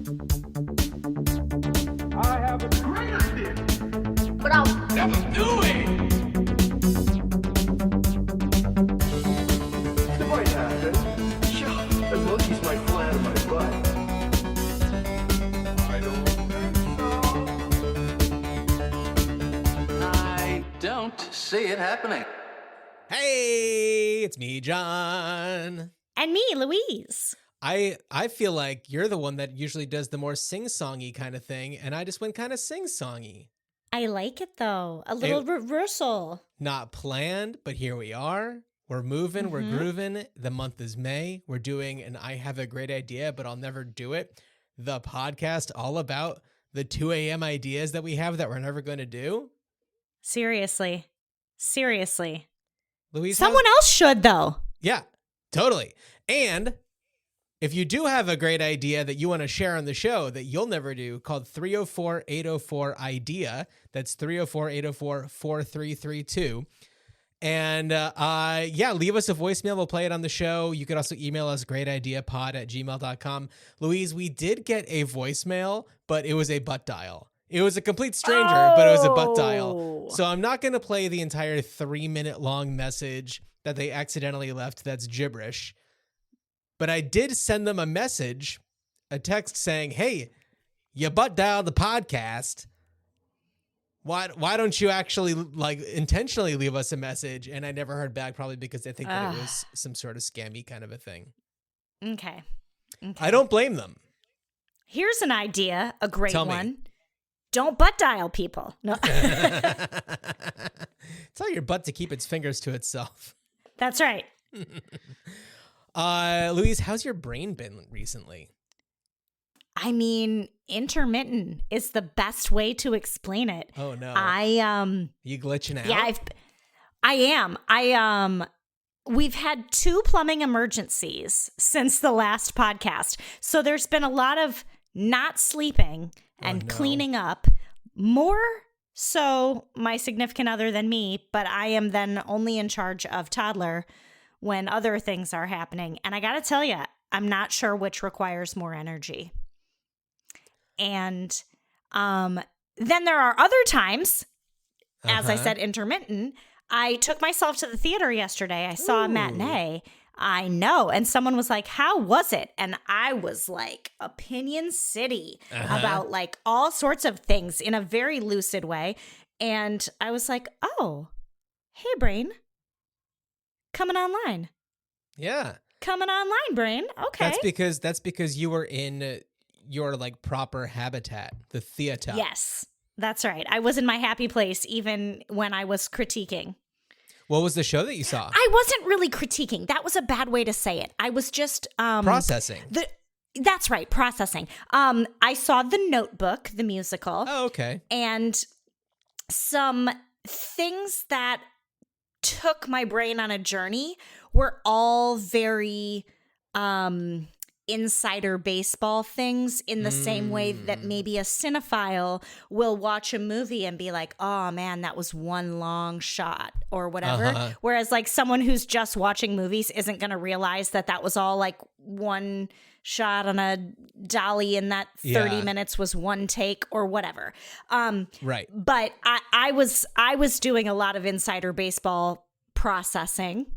I have a great idea. But I'll never do it. It might happen. Sure. The monkeys might fly out of my butt. I don't think so. I don't see it happening. Hey, it's me, John. And me, Louise. I feel like you're the one that usually does the more sing-songy kind of thing, and I just went kind of sing-songy. I like it, though. A little reversal. Not planned, but here we are. We're moving, we're grooving. The month is May. We're doing, and I have a great idea, but I'll never do it, the podcast all about the 2 a.m. ideas that we have that we're never going to do. Seriously. Louise, Someone else should, though. Yeah, totally. And if you do have a great idea that you want to share on the show that you'll never do, called 304-804-IDEA. That's 304-804-4332. And leave us a voicemail. We'll play it on the show. You could also email us greatideapod@gmail.com. Louise, we did get a voicemail, but it was a butt dial. It was a complete stranger, but it was a butt dial. So I'm not going to play the entire 3-minute long message that they accidentally left. That's gibberish. But I did send them a message, a text saying, hey, you butt dialed the podcast. Why don't you actually intentionally leave us a message? And I never heard back, probably because they think that it was some sort of scammy kind of a thing. Okay. I don't blame them. Here's an idea, a great Tell me. one. Don't butt dial people. No. Tell your butt to keep its fingers to itself. That's right. Louise, how's your brain been recently? I mean, intermittent is the best way to explain it. Oh no. You glitching out? Yeah, I am. We've had 2 plumbing emergencies since the last podcast. So there's been a lot of not sleeping and cleaning up. More so my significant other than me, but I am then only in charge of toddler when other things are happening. And I got to tell you, I'm not sure which requires more energy. And then there are other times, as I said, intermittent. I took myself to the theater yesterday. I saw a matinee. I know. And someone was like, how was it? And I was like, opinion city about like all sorts of things in a very lucid way. And I was like, oh, hey, brain. Coming online. Yeah. Coming online, brain. Okay. That's because you were in your like proper habitat, the theater. Yes, that's right. I was in my happy place even when I was critiquing. What was the show that you saw? I wasn't really critiquing. That was a bad way to say it. I was just processing. That's right, processing. I saw The Notebook, the musical. Oh, okay. And some things that took my brain on a journey were all very insider baseball things, in the same way that maybe a cinephile will watch a movie and be like, oh man, that was one long shot or whatever. Whereas like someone who's just watching movies isn't going to realize that that was all like one shot on a dolly and that 30 minutes was one take or whatever. Right. But I was doing a lot of insider baseball processing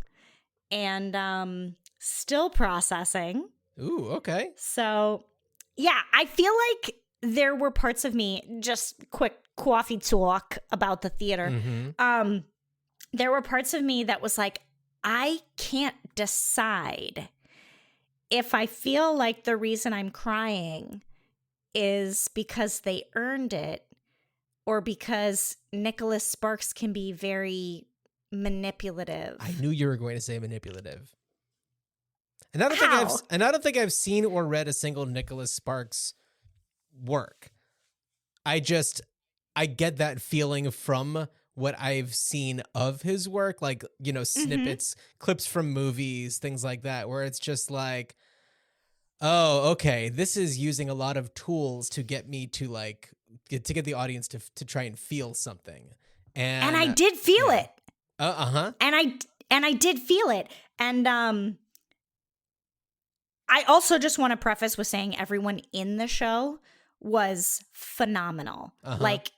and still processing. Ooh, okay. So, yeah, I feel like there were parts of me, just quick coffee talk about the theater. There were parts of me that was like, I can't decide if I feel like the reason I'm crying is because they earned it or because Nicholas Sparks can be very manipulative. I knew you were going to say manipulative. And I don't think I've seen or read a single Nicholas Sparks work. I get that feeling from what I've seen of his work, like, you know, snippets, clips from movies, things like that, where it's just like, oh, okay, this is using a lot of tools to get me to like get the audience to try and feel something. And I did feel it. And I did feel it. And I also just want to preface with saying everyone in the show was phenomenal. Like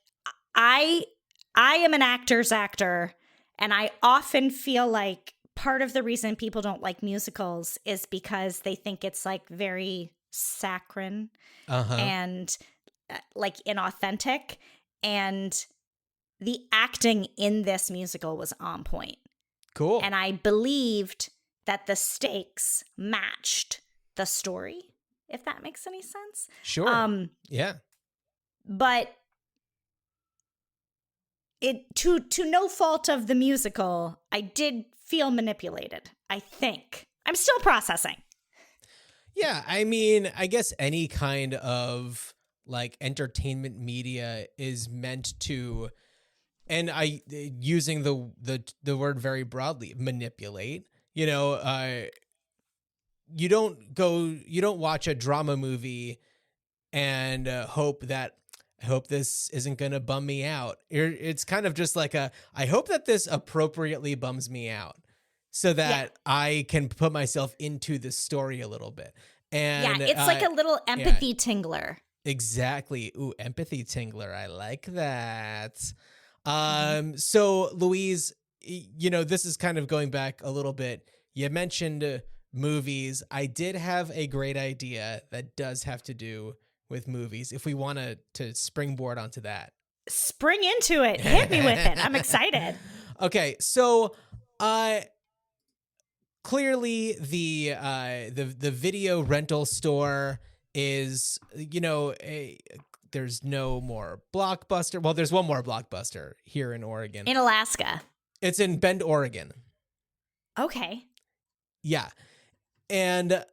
I am an actor's actor, and I often feel like part of the reason people don't like musicals is because they think it's like very saccharine and like inauthentic. And the acting in this musical was on point. Cool. And I believed that the stakes matched the story, if that makes any sense. Sure. Yeah. But it to no fault of the musical, I did feel manipulated, I think. I'm still processing. Yeah, I mean, I guess any kind of like entertainment media is meant to, and I using the word very broadly, manipulate. You know, you don't watch a drama movie and hope this isn't going to bum me out. It's kind of just like I hope that this appropriately bums me out so that I can put myself into the story a little bit. And it's like a little empathy tingler. Exactly. Ooh, empathy tingler. I like that. So Louise, this is kind of going back a little bit. You mentioned movies. I did have a great idea that does have to do with movies. If we want to springboard onto that. Spring into it. Hit me with it. I'm excited. Okay. So, clearly the video rental store is, there's no more Blockbuster. Well, there's one more Blockbuster here in Oregon. In Alaska. It's in Bend, Oregon. Okay. Yeah. And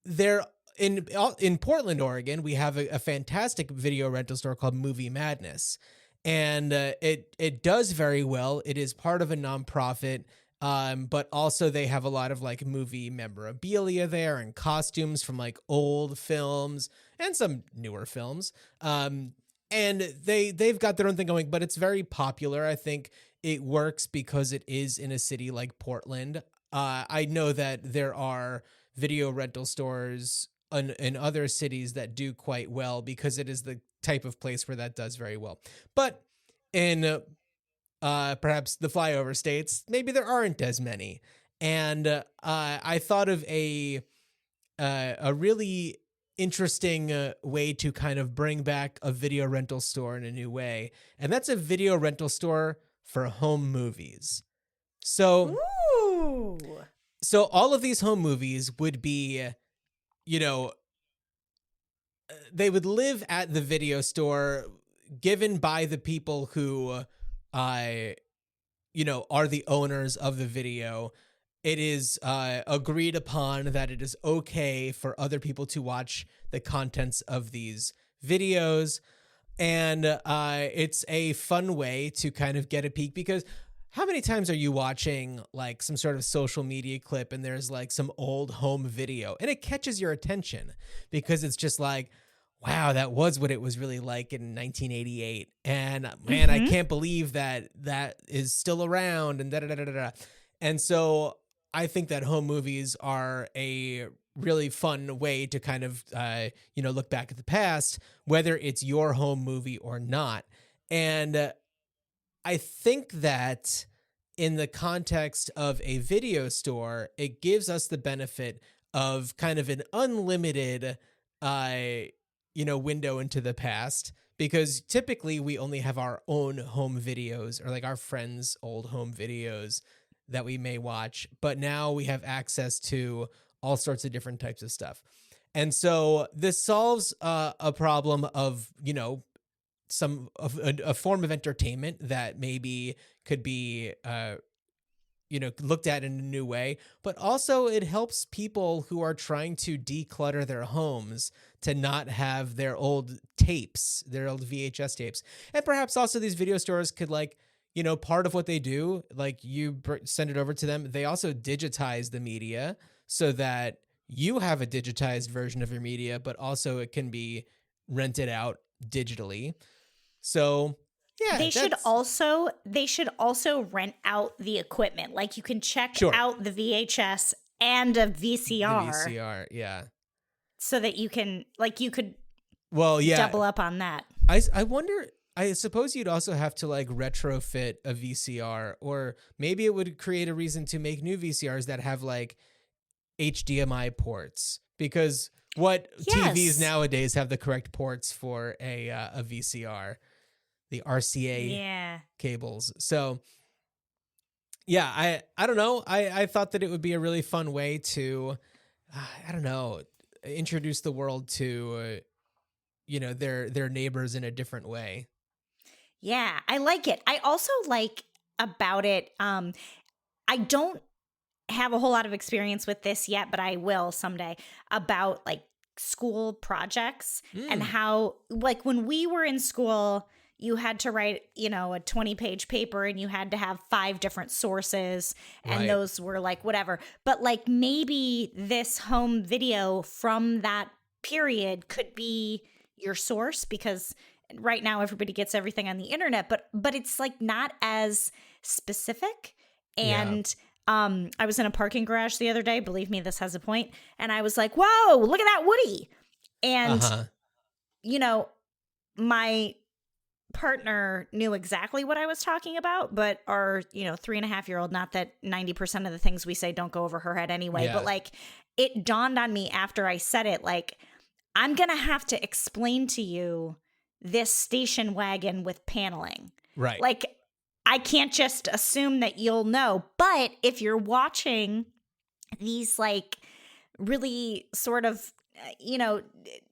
there in Portland, Oregon, we have a fantastic video rental store called Movie Madness. And it does very well. It is part of a nonprofit. But also they have a lot of like movie memorabilia there and costumes from like old films and some newer films. And they've got their own thing going, but it's very popular. I think it works because it is in a city like Portland. I know that there are video rental stores in other cities that do quite well because it is the type of place where that does very well. But in perhaps the flyover states, maybe there aren't as many. And I thought of a really interesting way to kind of bring back a video rental store in a new way. And that's a video rental store for home movies. So, ooh. So all of these home movies would be, they would live at the video store given by the people who are the owners of the video. It is agreed upon that it is okay for other people to watch the contents of these videos. And it's a fun way to kind of get a peek, because how many times are you watching like some sort of social media clip and there's like some old home video and it catches your attention because it's just like, wow, that was what it was really like in 1988. And man, I can't believe that is still around and da-da-da-da-da. And so I think that home movies are a really fun way to kind of, look back at the past, whether it's your home movie or not. And I think that in the context of a video store, it gives us the benefit of kind of an unlimited, window into the past, because typically we only have our own home videos or like our friends' old home videos that we may watch. But now we have access to all sorts of different types of stuff. And so this solves a problem of, a form of entertainment that maybe could be, looked at in a new way, but also it helps people who are trying to declutter their homes to not have their old tapes, their old VHS tapes. And perhaps also these video stores could part of what they do, like you send it over to them. They also digitize the media so that you have a digitized version of your media, but also it can be rented out digitally. So yeah, they should also rent out the equipment. Like you can check out the VHS and a VCR. The VCR, yeah. so that you can you could Well, yeah. double up on that. I wonder, I suppose you'd also have to like retrofit a VCR, or maybe it would create a reason to make new VCRs that have like HDMI ports, because what TVs nowadays have the correct ports for a VCR, the RCA cables. So yeah, I don't know. I thought that it would be a really fun way to, I don't know, introduce the world to, their neighbors in a different way. Yeah, I like it. I also like about it, I don't have a whole lot of experience with this yet, but I will someday, about like school projects and how, like, when we were in school, you had to write, a 20-page paper and you had to have 5 different sources, and those were like whatever. But like maybe this home video from that period could be your source, because right now everybody gets everything on the internet, but it's like not as specific. And I was in a parking garage the other day, believe me, this has a point, and I was like, whoa, look at that Woody. And my partner knew exactly what I was talking about, but our 3.5-year-old, not that 90% of the things we say don't go over her head anyway, but like it dawned on me after I said it, like, I'm gonna have to explain to you this station wagon with paneling. Right. Like, I can't just assume that you'll know. But if you're watching these like really sort of,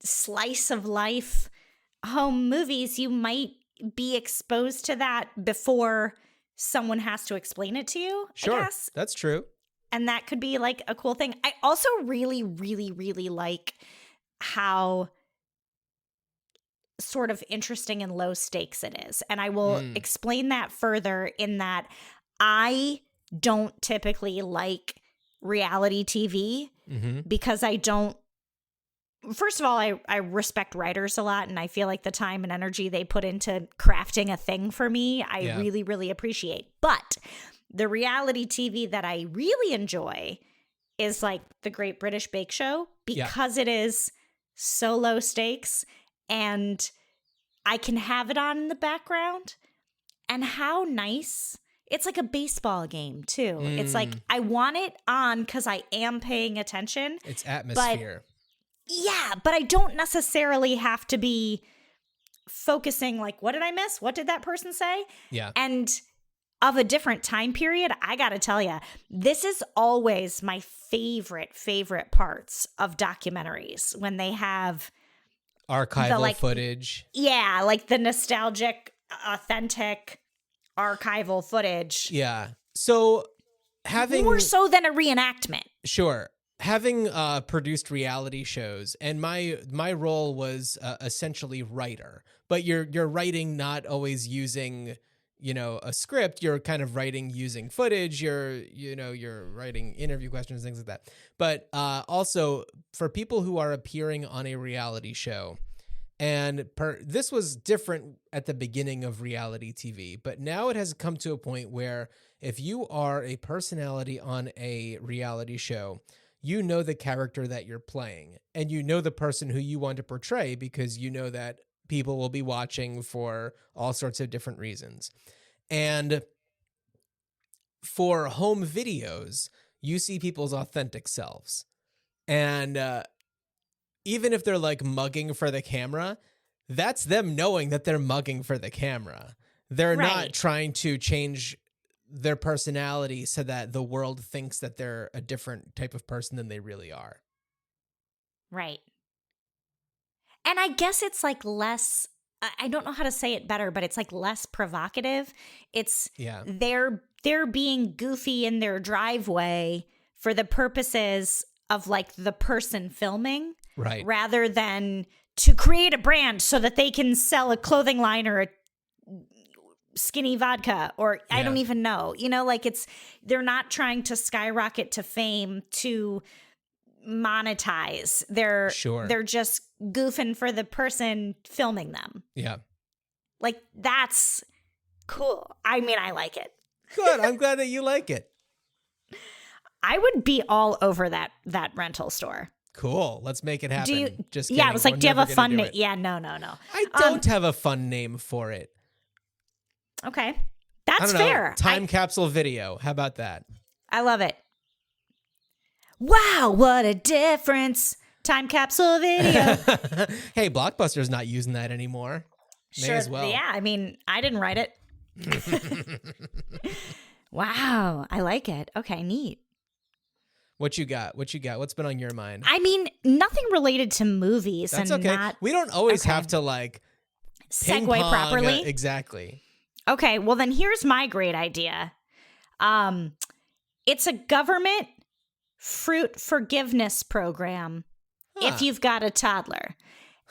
slice of life home movies, you might be exposed to that before someone has to explain it to you. Sure. I guess. That's true. And that could be like a cool thing. I also really, really, really like how sort of interesting and low stakes it is. And I will explain that further in that I don't typically like reality TV because I don't, first of all, I respect writers a lot, and I feel like the time and energy they put into crafting a thing for me, I really, really appreciate. But the reality TV that I really enjoy is like the Great British Bake Show, because it is so low stakes and I can have it on in the background. And how nice. It's like a baseball game too. It's like I want it on because I am paying attention. It's atmosphere. But I don't necessarily have to be focusing like, what did I miss? What did that person say? Yeah. And of a different time period, I got to tell you, this is always my favorite parts of documentaries, when they have archival footage. Yeah, like the nostalgic, authentic archival footage. Yeah. So having more so than a reenactment. Sure. Having produced reality shows, and my role was essentially writer, but you're writing not always using a script. You're kind of writing using footage. You're writing interview questions, things like that. But also for people who are appearing on a reality show, and this was different at the beginning of reality TV, but now it has come to a point where if you are a personality on a reality show, you know the character that you're playing, and you know the person who you want to portray, because you know that people will be watching for all sorts of different reasons. And for home videos, you see people's authentic selves. And even if they're like mugging for the camera, that's them knowing that they're mugging for the camera. They're not trying to change their personality so that the world thinks that they're a different type of person than they really are. Right. And I guess it's like less, I don't know how to say it better, but it's like less provocative. It's they're being goofy in their driveway for the purposes of like the person filming, right? Rather than to create a brand so that they can sell a clothing line or a skinny vodka, or I don't even know, like they're not trying to skyrocket to fame to monetize. They're just goofing for the person filming them. Yeah. Like, that's cool. I mean, I like it. Good. I'm glad that you like it. I would be all over that rental store. Cool. Let's make it happen. Do you? Just Yeah, kidding. it was like, We're do you have never a gonna fun do name? it. Yeah, no. I don't have a fun name for it. Okay, I that's don't know. fair. Time capsule video. How about that? I love it. Wow, what a difference! Time capsule video. Hey, Blockbuster's not using that anymore. May as well. Yeah, I mean, I didn't write it. Wow, I like it. Okay, neat. What you got? What's been on your mind? I mean, nothing related to movies. That's and okay. Not, We don't always okay. have to like segue ping-pong, properly. Exactly. Okay, well then here's my great idea. It's a government fruit forgiveness program if you've got a toddler.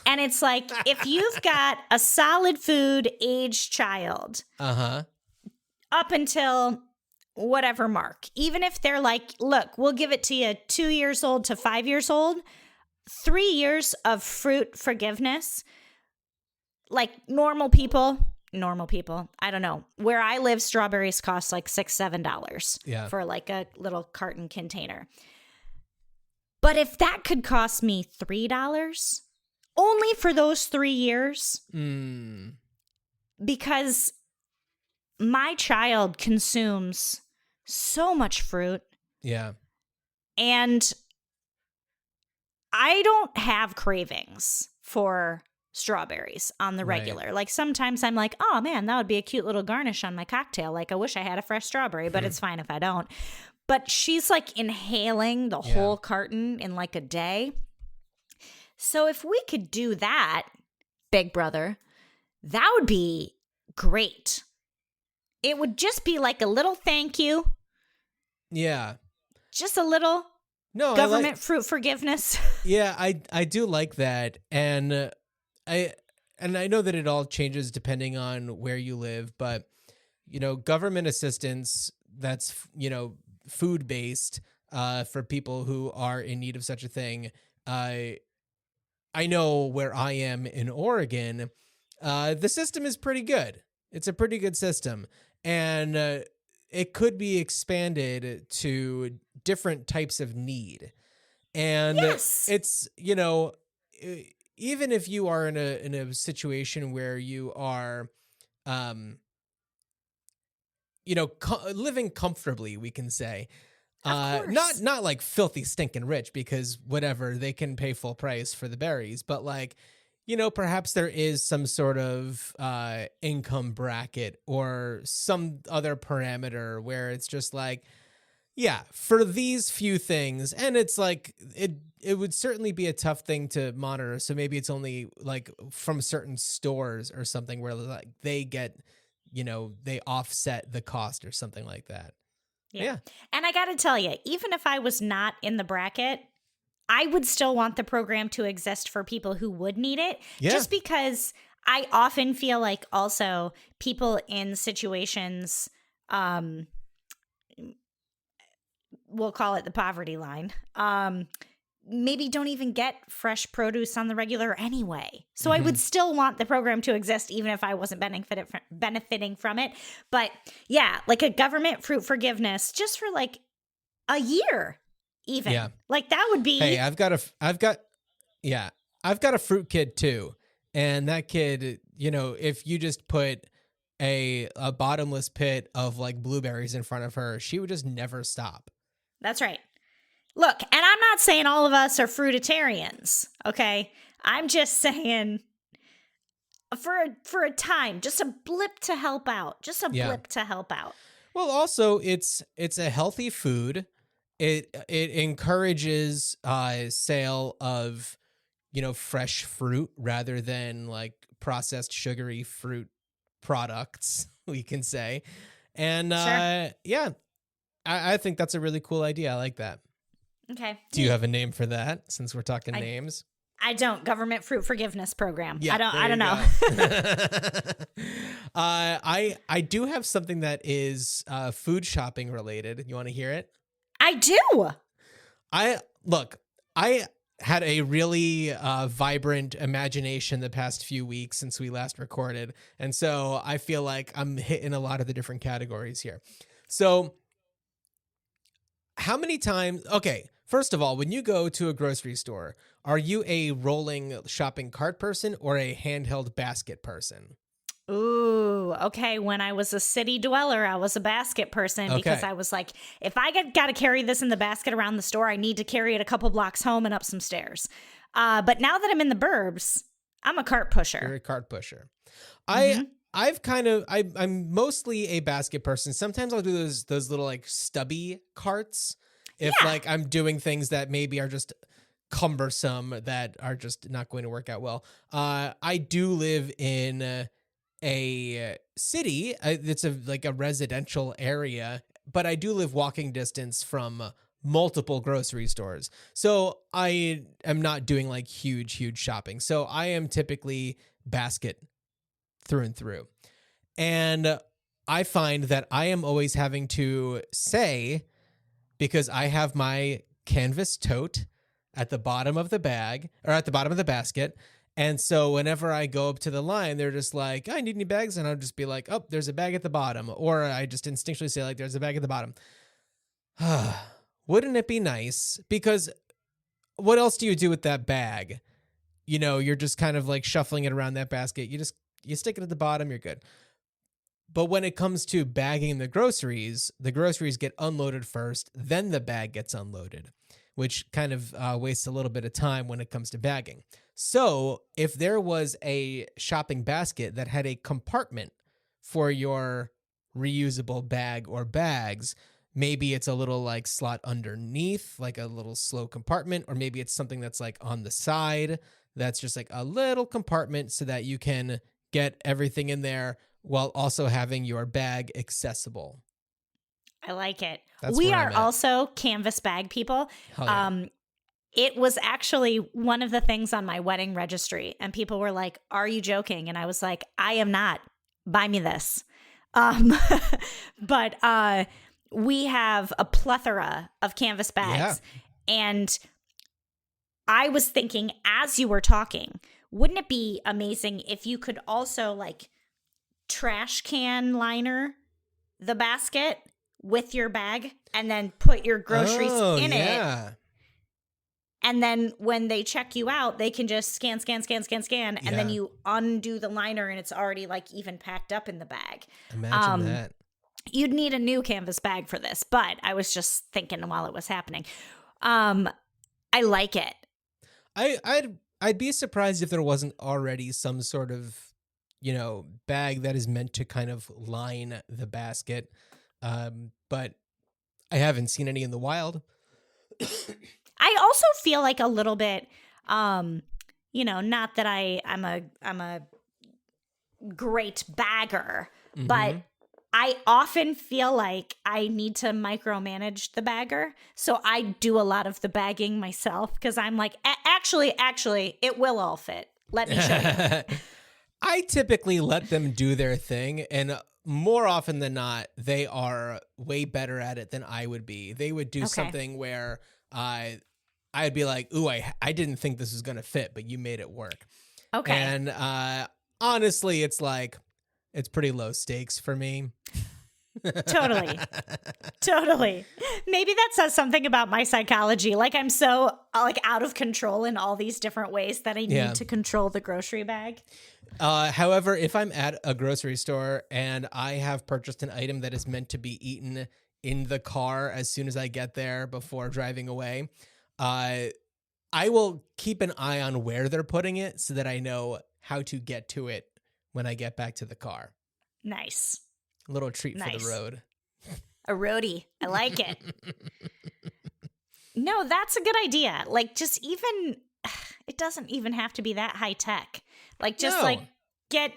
And it's like if you've got a solid food age child up until whatever mark, even if they're like, look, we'll give it to you 2 years old to 5 years old, 3 years of fruit forgiveness, like normal people, I don't know. Where I live, strawberries cost like $6-7 for like a little carton container. But if that could cost me $3 only for those 3 years, because my child consumes so much fruit. Yeah. And I don't have cravings for strawberries on the regular. Right. Like sometimes I'm like, oh man, that would be a cute little garnish on my cocktail. Like I wish I had a fresh strawberry, but it's fine if I don't. But she's like inhaling the whole carton in like a day. So if we could do that, big brother, that would be great. It would just be like a little thank you. Yeah. Just a little government fruit forgiveness. Yeah, I do like that. And I know that it all changes depending on where you live, but government assistance that's food based for people who are in need of such a thing. I know where I am in Oregon, the system is pretty good. It's a pretty good system. And it could be expanded to different types of need. And it's, even if you are in a situation where you are, living comfortably, we can say, not like filthy stinking rich, because whatever, they can pay full price for the berries, but like, perhaps there is some sort of income bracket or some other parameter where it's just like, yeah, for these few things. And it's like, it would certainly be a tough thing to monitor. So maybe it's only like from certain stores or something where like they get, they offset the cost or something like that. Yeah. And I got to tell you, even if I was not in the bracket, I would still want the program to exist for people who would need it. Yeah. Just because I often feel like also people in situations, we'll call it the poverty line, maybe don't even get fresh produce on the regular anyway. So I would still want the program to exist even if I wasn't benefiting from it. But yeah, like a government fruit forgiveness just for like a year. Even like that would be. Hey, I've got a fruit kid too, and that kid, if you just put a bottomless pit of like blueberries in front of her, she would just never stop. That's right. Look, and I'm not saying all of us are fruitarians, okay? I'm just saying for a time, just a blip to help out, blip to help out. Well, also it's a healthy food. It encourages sale of, fresh fruit rather than like processed sugary fruit products, we can say. And Sure. I think that's a really cool idea. I like that. Okay. Do you have a name for that since we're talking names? I don't. Government fruit forgiveness program. Yeah, I don't know. I do have something that is food shopping related. You want to hear it? I do. I had a really vibrant imagination the past few weeks since we last recorded. And so I feel like I'm hitting a lot of the different categories here. So how many times, okay, First of all, when you go to a grocery store, are you a rolling shopping cart person or a handheld basket person? Ooh, okay. When I was a city dweller, I was a basket person because Okay. I was like, if I got to carry this in the basket around the store, I need to carry it a couple blocks home and up some stairs. But now that I'm in the burbs, I'm a cart pusher. You're a cart pusher. Mhm. I'm mostly a basket person. Sometimes I'll do those little like stubby carts if Yeah. like I'm doing things that maybe are just cumbersome that are just not going to work out well. I do live in a city. It's like a residential area, but I do live walking distance from multiple grocery stores. So I am not doing like huge shopping. So I am typically basket through and through. And I find that I am always having to say, because I have my canvas tote at the bottom of the bag or at the bottom of the basket. And so whenever I go up to the line, they're just like, I need any bags. And I'll just be like, oh, there's a bag at the bottom. Or I just instinctually say like, there's a bag at the bottom. Wouldn't it be nice? Because what else do you do with that bag? You know, you're just kind of like shuffling it around that basket. You stick it at the bottom, you're good. But when it comes to bagging the groceries get unloaded first, then the bag gets unloaded, which kind of wastes a little bit of time when it comes to bagging. So if there was a shopping basket that had a compartment for your reusable bag or bags, maybe it's a little like slot underneath, like a little slow compartment, or maybe it's something that's like on the side that's just like a little compartment so that you can get everything in there while also having your bag accessible. I like it. That's We where are I'm at. also canvas bag people. Hell yeah. It was actually one of the things on my wedding registry, and people were like, "Are you joking?" And I was like, "I am not. Buy me this." But we have a plethora of canvas bags, and I was thinking as you were talking, wouldn't it be amazing if you could also like trash can liner the basket with your bag and then put your groceries in it? And then when they check you out, they can just scan, and then you undo the liner and it's already like even packed up in the bag. Imagine that. You'd need a new canvas bag for this, but I was just thinking while it was happening. I like it. I'd be surprised if there wasn't already some sort of, you know, bag that is meant to kind of line the basket. But I haven't seen any in the wild. I also feel like a little bit, you know, not that I'm a great bagger, but I often feel like I need to micromanage the bagger. So I do a lot of the bagging myself because I'm like, actually, it will all fit. Let me show you. I typically let them do their thing, and more often than not, they are way better at it than I would be. They would do something where I'd be like, ooh, I didn't think this was going to fit, but you made it work. Okay. And honestly, it's like, it's pretty low stakes for me. Totally. Maybe that says something about my psychology. Like I'm so like out of control in all these different ways that I need to control the grocery bag. However, if I'm at a grocery store and I have purchased an item that is meant to be eaten in the car as soon as I get there before driving away, I will keep an eye on where they're putting it so that I know how to get to it when I get back to the car. Nice. A little treat for the road. A roadie. I like it. No, that's a good idea. Like just even, it doesn't even have to be that high tech. Like just like get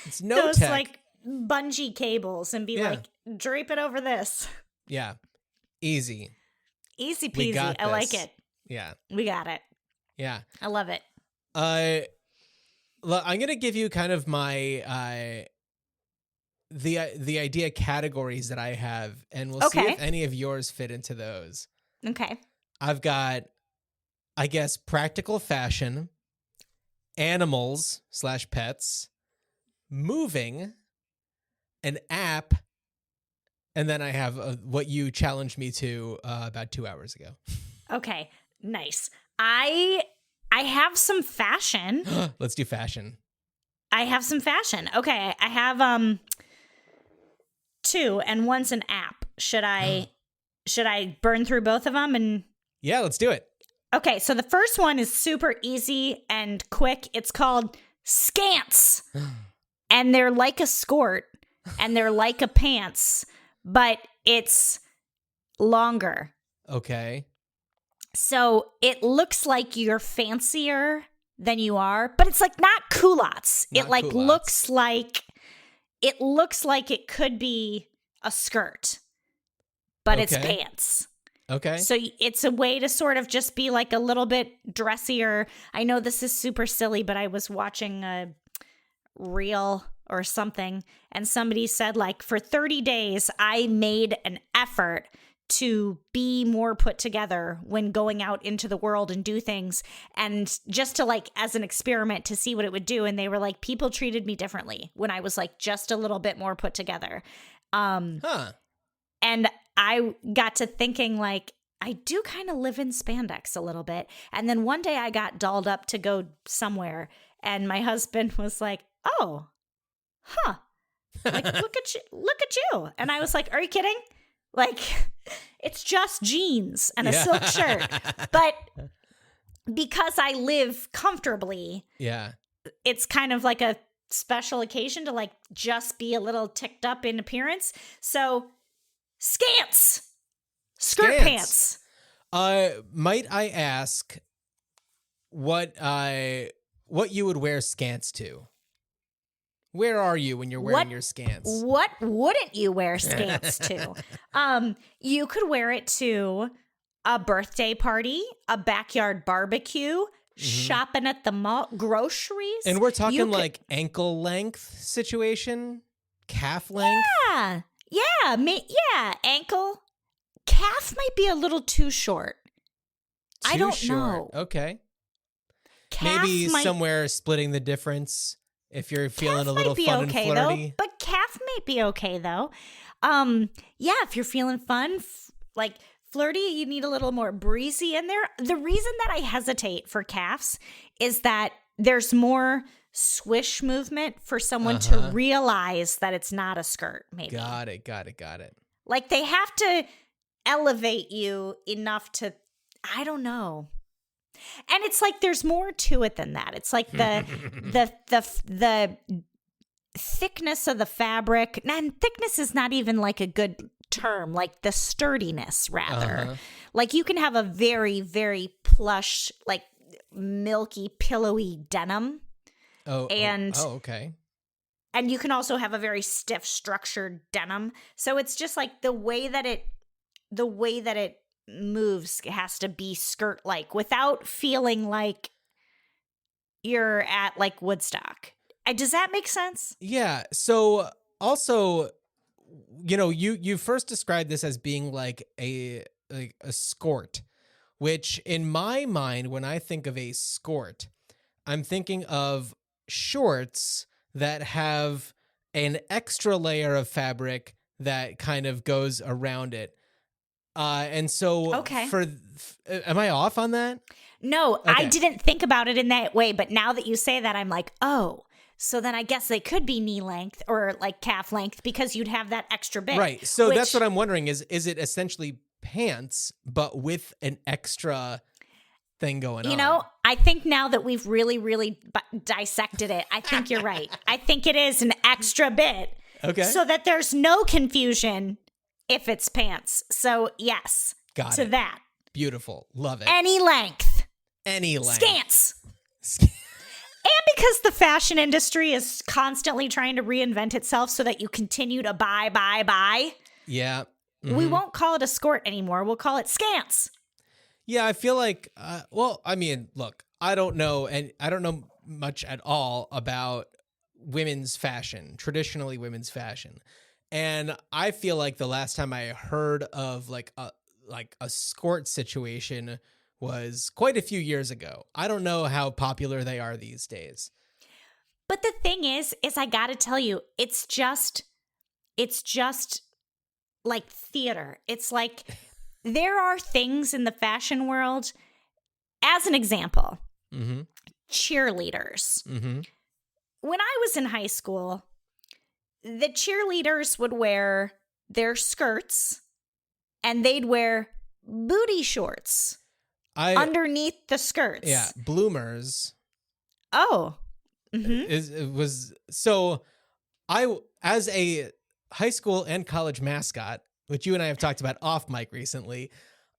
it's no those tech. like bungee cables and be like, drape it over this. Yeah. Easy. Easy peasy. I like it. Yeah. We got it. Yeah. I love it. I'm going to give you kind of my the idea categories that I have, and we'll see if any of yours fit into those. Okay. I've got, I guess, practical fashion, animals / pets, moving, an app, and then I have what you challenged me to about 2 hours ago. Okay, nice. I have some fashion. Let's do fashion. I have some fashion. Okay, I have two, and one's an app. Should I burn through both of them? And Yeah, let's do it. okay, so the first one is super easy and quick. It's called Skants. And they're like a skirt and they're like a pants, but it's longer. Okay. So it looks like you're fancier than you are, but it's like not culottes. Not It like culottes. looks like it could be a skirt, but it's Okay. pants. Okay. So it's a way to sort of just be like a little bit dressier. I know this is super silly, but I was watching a reel or something, and somebody said, like, for 30 days, I made an effort to be more put together when going out into the world and do things, and just to like as an experiment to see what it would do. And they were like, people treated me differently when I was like just a little bit more put together. Huh. And I got to thinking, like, I do kind of live in spandex a little bit. And then one day I got dolled up to go somewhere, and my husband was like, oh, huh. Like, look at you. And I was like, are you kidding? Like, it's just jeans and a silk shirt. But because I live comfortably, Yeah. it's kind of like a special occasion to like just be a little ticked up in appearance. So Skants. Skirt Skants. pants. Might I ask what you would wear skants to? Where are you when you're wearing your skants? What wouldn't you wear skants to? You could wear it to a birthday party, a backyard barbecue, shopping at the mall, groceries. And we're talking You could- like ankle length situation, calf length. yeah, ankle. Calf might be a little too short. I Too don't short. know. Okay. Calf Maybe might, somewhere splitting the difference if you're feeling calf a little might be fun okay, and flirty. though. But calf might be okay though. Yeah, if you're feeling fun, like flirty, you need a little more breezy in there. The reason that I hesitate for calves is that there's more swish movement for someone to realize that it's not a skirt, maybe. Got it. Like they have to elevate you enough to, I don't know. And it's like there's more to it than that. It's like the thickness of the fabric, and thickness is not even like a good term, like the sturdiness rather. Like you can have a very, very plush, like milky, pillowy denim. Okay. And you can also have a very stiff, structured denim. So it's just like the way that it moves has to be skirt-like without feeling like you're at like Woodstock. Does that make sense? Yeah. So also, you first described this as being like a skort, which in my mind, when I think of a skort, I'm thinking of shorts that have an extra layer of fabric that kind of goes around it. And so Okay. Am I off on that? No, Okay. I didn't think about it in that way, but now that you say that, I'm like, oh, so then I guess they could be knee length or like calf length because you'd have that extra bit. Right. So that's what I'm wondering is it essentially pants, but with an extra thing going on? You know, I think now that we've really, really dissected it, I think you're right. I think it is an extra bit. Okay. So that there's no confusion if it's pants. So yes, Got to it. that. Beautiful. Love it. Any length. Any length. Skants. And because the fashion industry is constantly trying to reinvent itself so that you continue to buy, Yeah. we won't call it a skirt anymore. We'll call it skants. Yeah, I feel like, well, I mean, look, I don't know much at all about women's fashion, traditionally women's fashion. And I feel like the last time I heard of like a skirt situation was quite a few years ago. I don't know how popular they are these days. But the thing is I got to tell you, it's just like theater. It's like there are things in the fashion world, as an example, cheerleaders. When I was in high school, the cheerleaders would wear their skirts and they'd wear booty shorts underneath the skirts. Yeah, bloomers. Oh. I, as a high school and college mascot, which you and I have talked about off mic recently,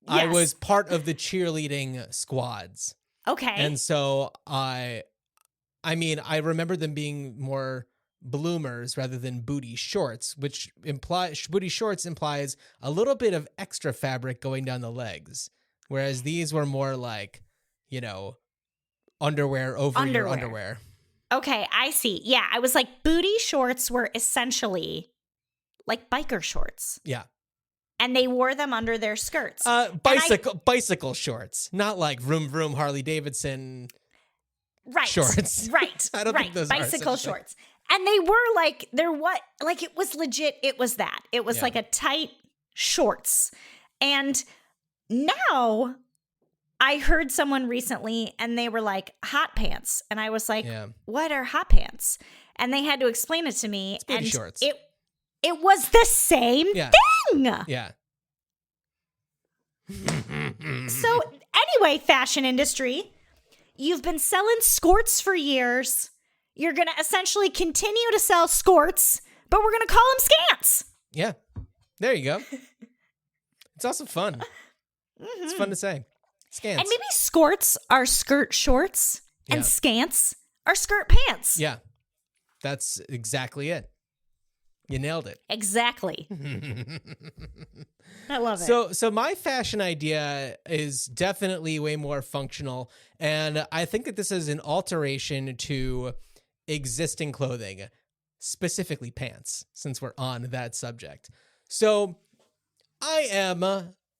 I Yes. was part of the cheerleading squads. Okay. And so I remember them being more bloomers rather than booty shorts, which booty shorts implies a little bit of extra fabric going down the legs. Whereas these were more like, underwear over your underwear. Okay, I see. Yeah, I was like, booty shorts were essentially like biker shorts. Yeah. And they wore them under their skirts. Bicycle shorts, not like vroom vroom Harley Davidson shorts. Right. I don't think those are bicycle such a thing. shorts. And they were like, it was legit. It was that. It was like a tight shorts. And now I heard someone recently and they were like, hot pants. And I was like, what are hot pants? And they had to explain it to me. It's booty and shorts. It was the same thing. Yeah. So anyway, fashion industry, you've been selling skirts for years. You're going to essentially continue to sell skirts, but we're going to call them skants. Yeah. There you go. It's also fun. It's fun to say. Skants. And maybe skirts are skirt shorts and skants are skirt pants. Yeah. That's exactly it. You nailed it. Exactly. I love it. So my fashion idea is definitely way more functional, and I think that this is an alteration to existing clothing, specifically pants, since we're on that subject. So I am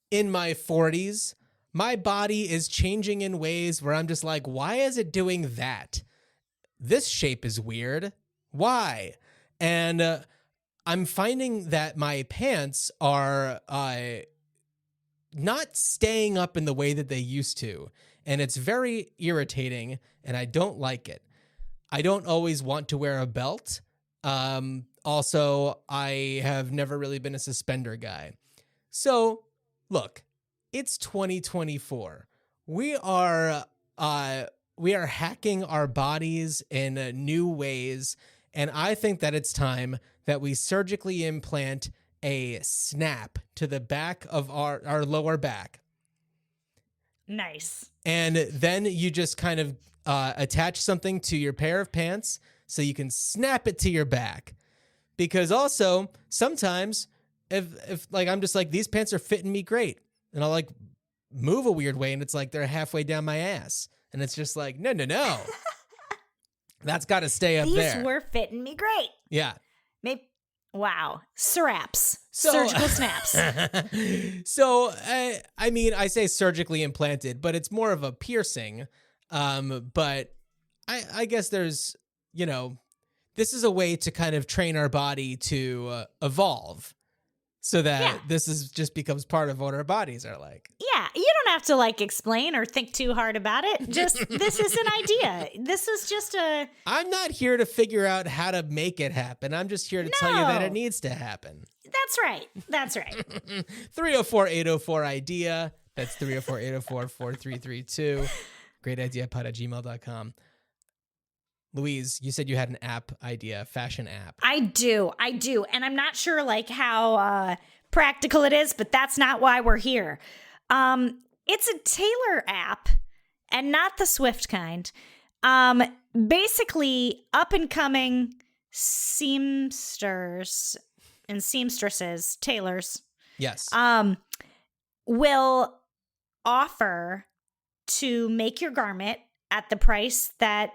in my 40s. My body is changing in ways where I'm just like, why is it doing that? This shape is weird. Why? And I'm finding that my pants are not staying up in the way that they used to. And it's very irritating, and I don't like it. I don't always want to wear a belt. Also, I have never really been a suspender guy. So, look, it's 2024. We are hacking our bodies in new ways, and I think that it's time that we surgically implant a snap to the back of our lower back. Nice. And then you just kind of attach something to your pair of pants so you can snap it to your back. Because also, sometimes if like I'm just like, these pants are fitting me great, and I'll like move a weird way and it's like they're halfway down my ass. And it's just like, no. That's got to stay up there. These were fitting me great. Yeah. Maybe. Wow. Straps. Surgical snaps. So, I mean, I say surgically implanted, but it's more of a piercing. But I guess there's, this is a way to kind of train our body to evolve so that this is just becomes part of what our bodies are like. Yeah. You don't have to like explain or think too hard about it. Just, this is an idea. This is just I'm not here to figure out how to make it happen. I'm just here to tell you that it needs to happen. That's right. 304-804-IDEA. That's 304-804-4332. GreatIdeaPod@gmail.com. Louise, you said you had an app idea, fashion app. I do. And I'm not sure like how practical it is, but that's not why we're here. It's a tailor app and not the Swift kind. Basically, up and coming seamsters and seamstresses, tailors. Yes. Will offer to make your garment at the price that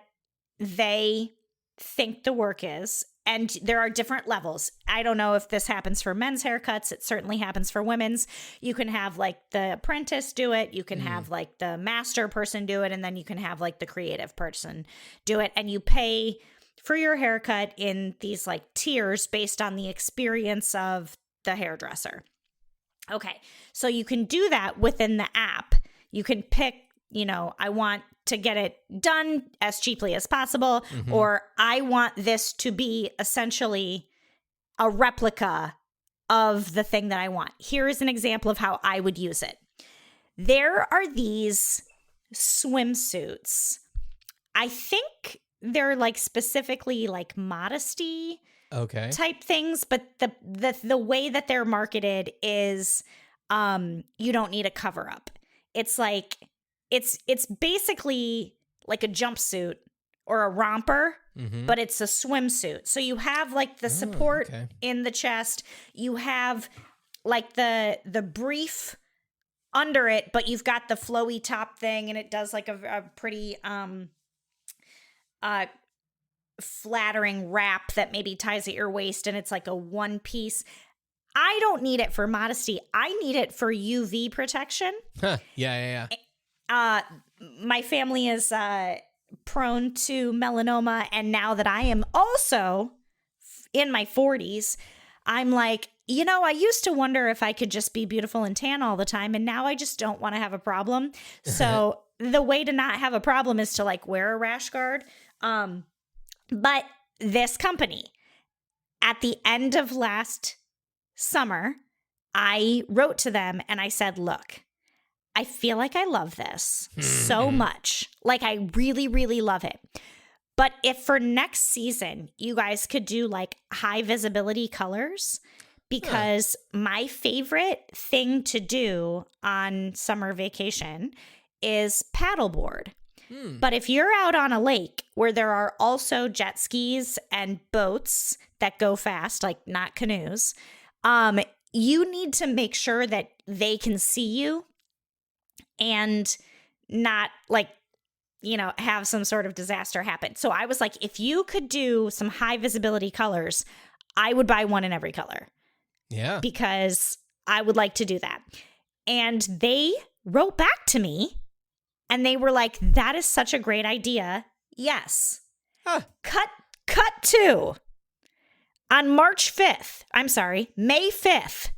they think the work is. And there are different levels. I don't know if this happens for men's haircuts. It certainly happens for women's. You can have like the apprentice do it. You can have like the master person do it. And then you can have like the creative person do it. And you pay for your haircut in these like tiers based on the experience of the hairdresser. Okay. So you can do that within the app. You can pick, I want to get it done as cheaply as possible, or I want this to be essentially a replica of the thing that I want. Here is an example of how I would use it. There are these swimsuits. I think they're like specifically like modesty type things, but the way that they're marketed is you don't need a cover up. It's like it's basically like a jumpsuit or a romper, but it's a swimsuit. So you have like the support in the chest. You have like the brief under it, but you've got the flowy top thing, and it does like a pretty flattering wrap that maybe ties at your waist, and it's like a one piece. I don't need it for modesty. I need it for UV protection. Yeah. My family is prone to melanoma, and now that I am also in my 40s, I'm like, I used to wonder if I could just be beautiful and tan all the time, and now I just don't want to have a problem. So the way to not have a problem is to like wear a rash guard. But this company, at the end of last summer, I wrote to them and I said, look, I feel like I love this so much. Like I really, really love it. But if for next season, you guys could do like high visibility colors, because my favorite thing to do on summer vacation is paddleboard. But if you're out on a lake where there are also jet skis and boats that go fast, like not canoes, you need to make sure that they can see you and not like, have some sort of disaster happen. So I was like, if you could do some high visibility colors, I would buy one in every color. Yeah. Because I would like to do that. And they wrote back to me and they were like, that is such a great idea. Yes. Huh. Cut to. On May 5th,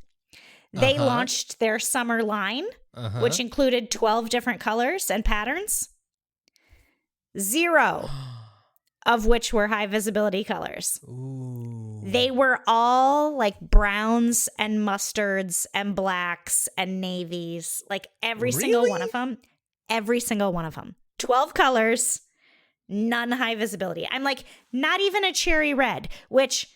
they launched their summer line, which included 12 different colors and patterns. 0 of which were high visibility colors. Ooh. They were all like browns and mustards and blacks and navies, like every single one of them. Every single one of them. 12 colors, none high visibility. I'm like, not even a cherry red, which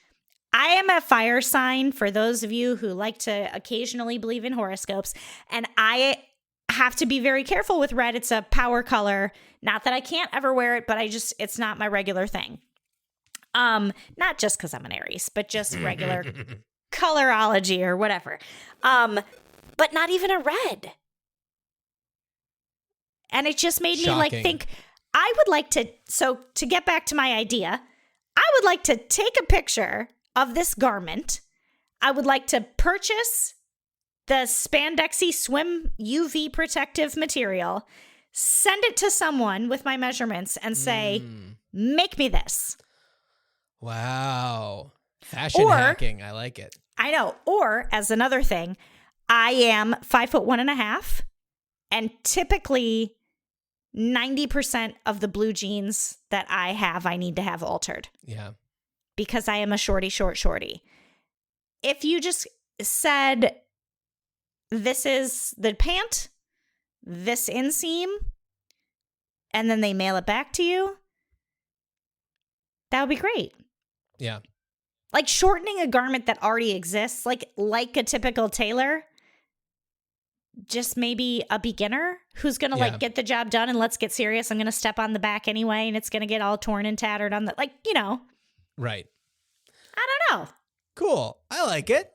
I am a fire sign for those of you who like to occasionally believe in horoscopes. And I have to be very careful with red. It's a power color. Not that I can't ever wear it, but it's not my regular thing. Not just because I'm an Aries, but just regular colorology or whatever. But not even a red. And it just made me like think, I would like to, so to get back to my idea, I would like to take a picture of this garment. I would like to purchase the spandexy swim UV protective material, send it to someone with my measurements and say, make me this. Wow. Fashion hacking. I like it. I know. Or as another thing, I am 5'1.5", and typically 90% of the blue jeans that I have, I need to have altered. Yeah. Because I am a shorty. If you just said, this is the pant, this inseam, and then they mail it back to you, that would be great. Yeah. Like shortening a garment that already exists, like a typical tailor, just maybe a beginner who's going to like get the job done and let's get serious. I'm going to step on the back anyway and it's going to get all torn and tattered on the, Right. I don't know. Cool. I like it.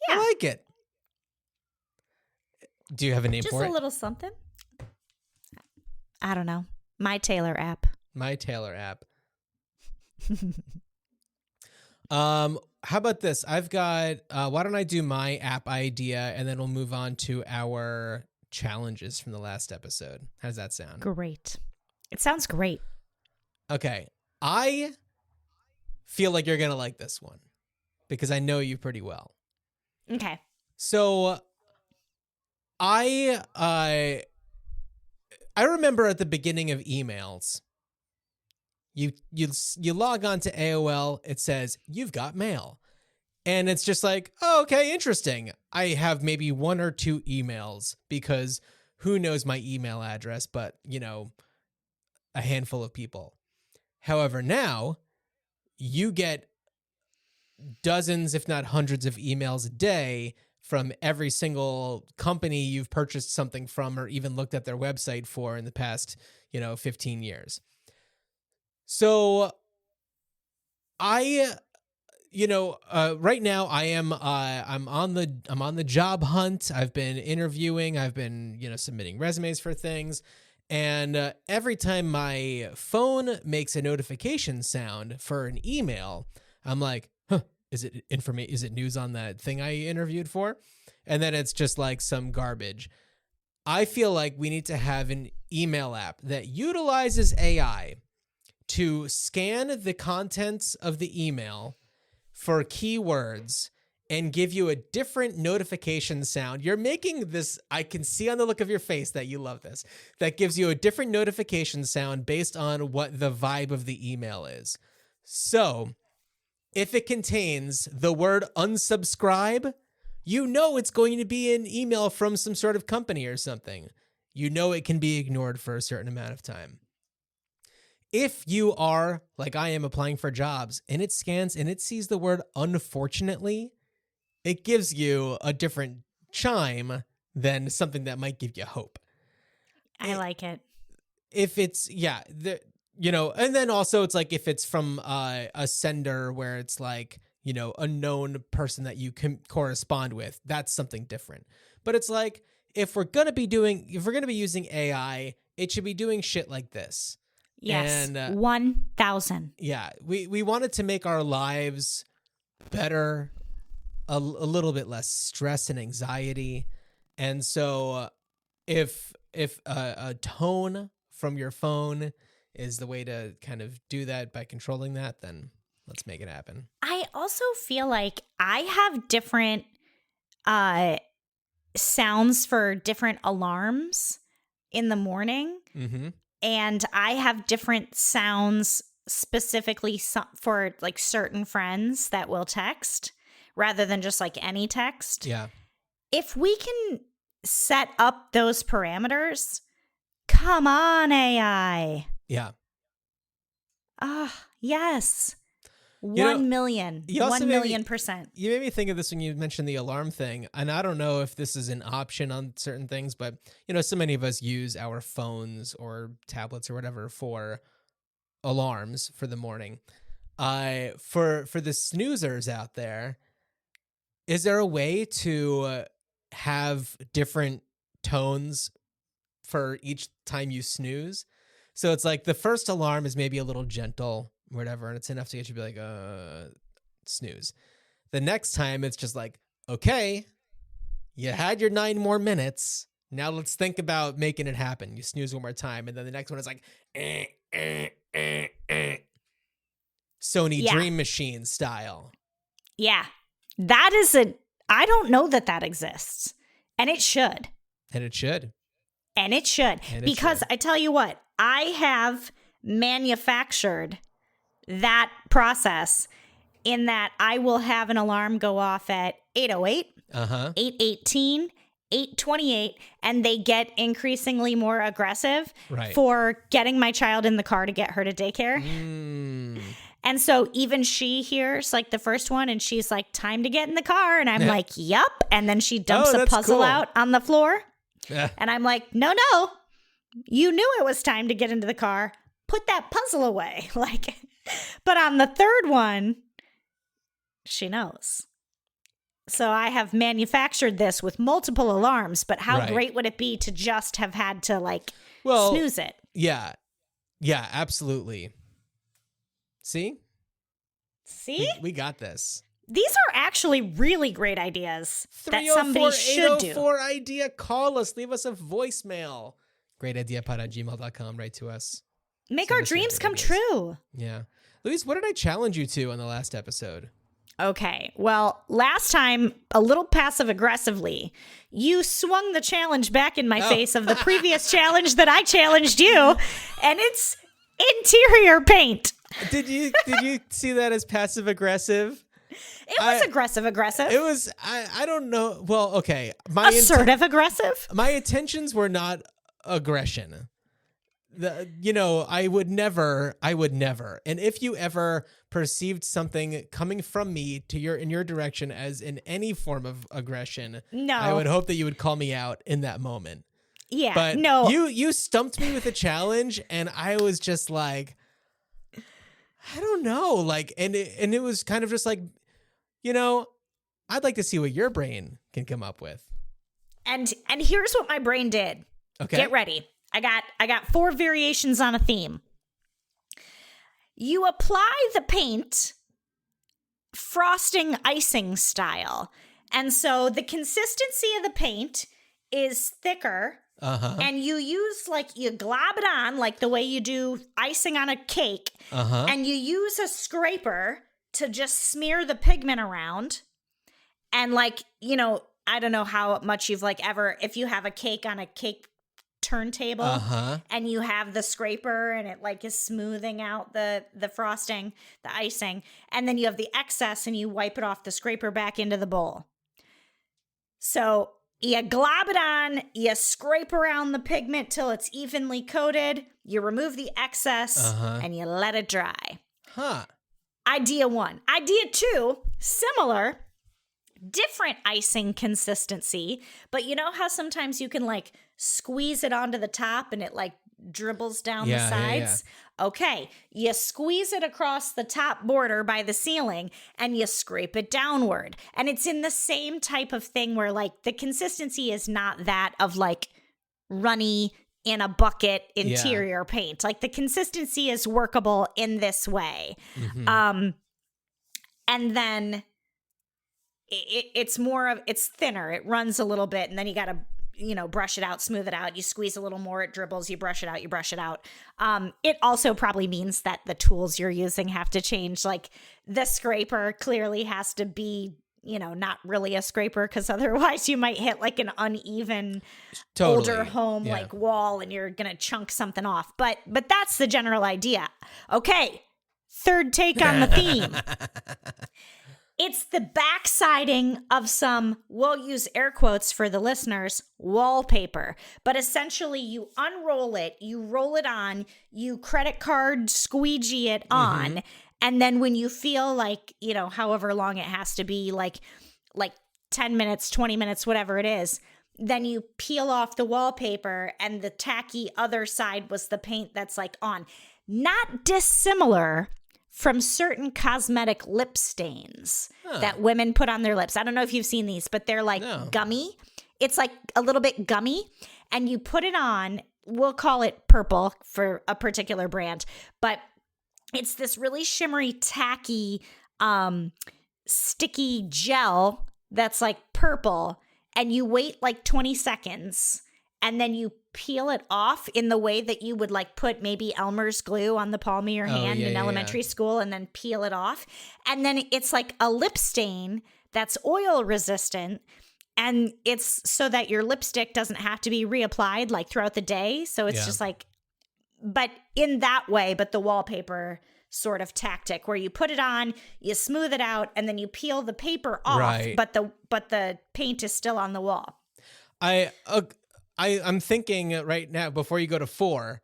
Yeah. I like it. Do you have a name for it? Just a little something. I don't know. My Tailor app. My Tailor app. How about this? I've got, why don't I do my app idea and then we'll move on to our challenges from the last episode. How does that sound? Great. It sounds great. Okay. I feel like you're going to like this one because I know you pretty well. Okay. So I remember at the beginning of emails, you log on to AOL, it says you've got mail. And it's just like, oh, okay, interesting. I have maybe 1 or 2 emails because who knows my email address, but, a handful of people. However, now you get dozens, if not hundreds of emails a day from every single company you've purchased something from or even looked at their website for in the past, 15 years. So right now I'm on the job hunt. I've been interviewing. I've been, submitting resumes for things. And every time my phone makes a notification sound for an email, I'm like, is it news on that thing I interviewed for? And then it's just like some garbage. I feel like we need to have an email app that utilizes AI to scan the contents of the email for keywords and give you a different notification sound. You're making this, I can see on the look of your face that you love this, that gives you a different notification sound based on what the vibe of the email is. So if it contains the word unsubscribe, it's going to be an email from some sort of company or something. It can be ignored for a certain amount of time. If you are, like I am, applying for jobs and it scans and it sees the word unfortunately, it gives you a different chime than something that might give you hope. I like it. If it's, and then also it's like if it's from a sender where it's like, a known person that you can correspond with, that's something different. But it's like, if we're going to be using AI, it should be doing shit like this. Yes, and, 1,000. Yeah, we wanted to make our lives better, a little bit less stress and anxiety. And so if a tone from your phone is the way to kind of do that by controlling that, then let's make it happen. I also feel like I have different sounds for different alarms in the morning. Mm-hmm. And I have different sounds specifically for like certain friends that will text rather than just like any text. Yeah. If we can set up those parameters, come on, AI. Yeah. Yes. 1 million. 1 million%. You made me think of this when you mentioned the alarm thing. And I don't know if this is an option on certain things, but, so many of us use our phones or tablets or whatever for alarms for the morning. For the snoozers out there, is there a way to have different tones for each time you snooze? So it's like the first alarm is maybe a little gentle, whatever, and it's enough to get you to be like, snooze. The next time it's just like, okay, you had your 9 more minutes. Now let's think about making it happen. You snooze one more time. And then the next one is like, Sony Dream Machine style. Yeah. That is I don't know that exists. And it should. And it should. Because I tell you what, I have manufactured that process in that I will have an alarm go off at 8:08, 8:18, 8:28, and they get increasingly more aggressive for getting my child in the car to get her to daycare. And so even she hears like the first one and she's like, time to get in the car. And I'm like, yup. And then she dumps a puzzle out on the floor. And I'm like, no, you knew it was time to get into the car. Put that puzzle away. But on the third one, she knows. So I have manufactured this with multiple alarms, but how great would it be to just have had to snooze it? Yeah. Yeah, absolutely. See? We got this. These are actually really great ideas that somebody should do. 304 idea. Call us. Leave us a voicemail. greatideapod@gmail.com. Write to us. Make our dreams come true. Yeah. Louise, what did I challenge you to on the last episode? Okay. Well, last time, a little passive aggressively, you swung the challenge back in my face of the previous challenge that I challenged you, and it's interior paint. Did you see that as passive aggressive? It was aggressive. It was I don't know. Well, okay. Assertive aggressive? My intentions were not aggression. I would never. And if you ever perceived something coming from me in your direction as in any form of aggression, no, I would hope that you would call me out in that moment. Yeah, but no. You stumped me with a challenge, and I was just like, I don't know, like, and it was kind of just like, I'd like to see what your brain can come up with. And here's what my brain did. Okay, get ready. I got 4 variations on a theme. You apply the paint frosting icing style. And so the consistency of the paint is thicker. And you use you glob it on like the way you do icing on a cake. And you use a scraper to just smear the pigment around. And I don't know how much you've if you have a cake on a cake turntable and you have the scraper and it is smoothing out the frosting, the icing, and then you have the excess and you wipe it off the scraper back into the bowl. So you glob it on, you scrape around the pigment till it's evenly coated, you remove the excess, and you let it dry. Idea 1. Idea 2, similar, different icing consistency, but you know how sometimes you can squeeze it onto the top and it dribbles down the sides? Yeah. Okay, you squeeze it across the top border by the ceiling and you scrape it downward. And it's in the same type of thing where the consistency is not that of runny in a bucket interior paint. The consistency is workable in this way. And then it's thinner. It runs a little bit, and then you got to, brush it out, smooth it out. You squeeze a little more, it dribbles, you brush it out, It also probably means that the tools you're using have to change. The scraper clearly has to be, not really a scraper, because otherwise you might hit an uneven older home wall and you're going to chunk something off. But that's the general idea. Okay. Third take on the theme. It's the backsiding of some, we'll use air quotes for the listeners, wallpaper. But essentially you unroll it, you roll it on, you credit card squeegee it on, and then when you feel however long it has to be, like 10 minutes, 20 minutes, whatever it is, then you peel off the wallpaper and the tacky other side was the paint that's on. Not dissimilar from certain cosmetic lip stains that women put on their lips. I don't know if you've seen these, but they're gummy. It's a little bit gummy, and you put it on. We'll call it purple for a particular brand, but it's this really shimmery, tacky, sticky gel that's purple, and you wait 20 seconds, and then you peel it off in the way that you would put maybe Elmer's glue on the palm of your hand in elementary school, and then peel it off. And then it's a lip stain that's oil resistant, and it's so that your lipstick doesn't have to be reapplied throughout the day. So it's just but in that way, but the wallpaper sort of tactic where you put it on, you smooth it out, and then you peel the paper off, but the paint is still on the wall. I'm thinking right now, before you go to 4,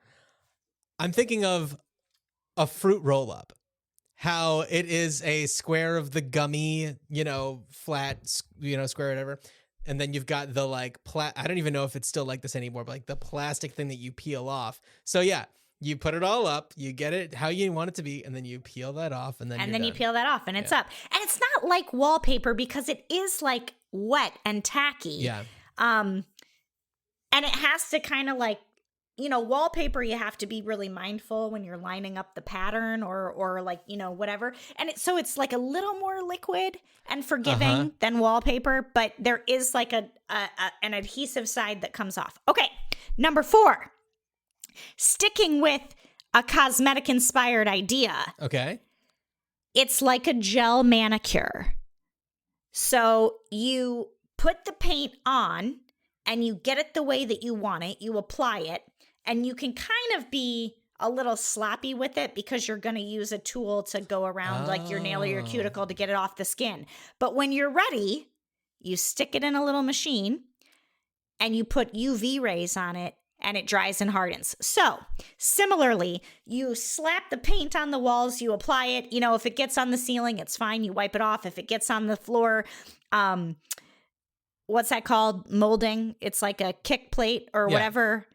I'm thinking of a fruit roll-up. How it is a square of the gummy, flat, square, whatever. And then you've got the I don't even know if it's still like this anymore, but the plastic thing that you peel off. So yeah, you put it all up, you get it how you want it to be, and then you peel that off, and then you peel that off, and it's up. And it's not like wallpaper because it is wet and tacky. Yeah. And it has to kind of wallpaper, you have to be really mindful when you're lining up the pattern or whatever. And so it's a little more liquid and forgiving than wallpaper, but there is an adhesive side that comes off. Okay, number 4, sticking with a cosmetic inspired idea. Okay. It's like a gel manicure. So you put the paint on and you get it the way that you want it. You apply it, and you can kind of be a little sloppy with it because you're going to use a tool to go around like your nail or your cuticle to get it off the skin. But when you're ready, you stick it in a little machine and you put UV rays on it, and it dries and hardens. So similarly, you slap the paint on the walls, you apply it. You know, if it gets on the ceiling, it's fine. You wipe it off. If it gets on the floor, what's that called? Molding. It's like a kick plate or whatever.